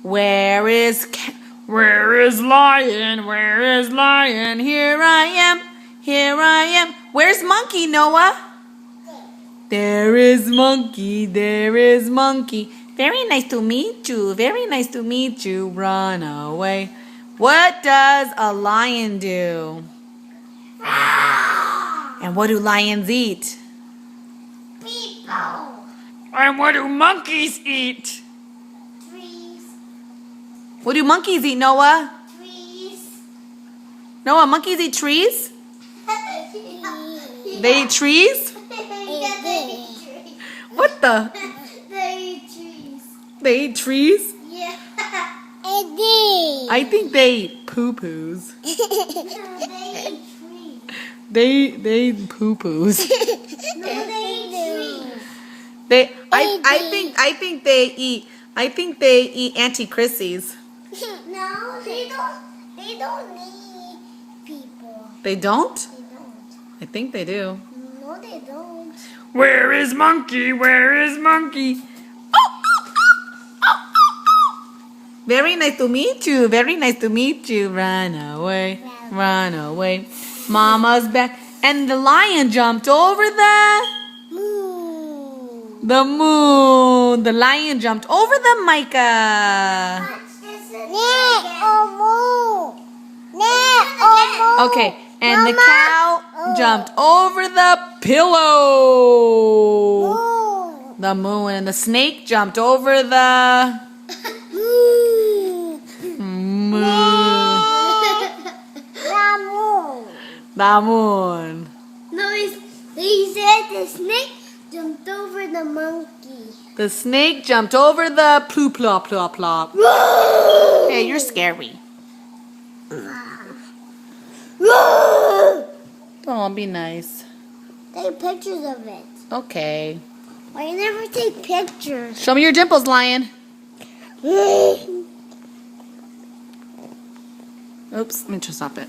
Where is lion? Where is lion? Here I am. Here I am. Where's monkey, Noah? There is monkey. There is monkey. Very nice to meet you. Very nice to meet you. Run away. What does a lion do? And what do lions eat? People. And what do monkeys eat? Trees. What do monkeys eat, Noah? Trees. Noah, monkeys eat trees? They eat trees? Yeah, they eat trees. What the? They eat trees. They eat trees? Yeah. I think they eat poo-poos. They eat trees. They eat poo-poos. No, they eat trees. I think they eat Auntie Chrissy's. No, they don't. They don't need people. They don't? They don't. I think they do. No, they don't. Where is monkey? Where is monkey? Very nice to meet you. Very nice to meet you. Run away. Run away. Mama's back. And the lion jumped over Moo. the moon. The lion jumped over the Micah. Okay, and the cow jumped over the pillow. The moon. And the snake jumped over the moon. The moon. No, he said the snake jumped over the monkey. The snake jumped over the plop plop plop plop. Hey, you're scary. Oh, be nice. Take pictures of it. Okay. Why you never take pictures? Show me your dimples, lion. Oops, let me just stop it.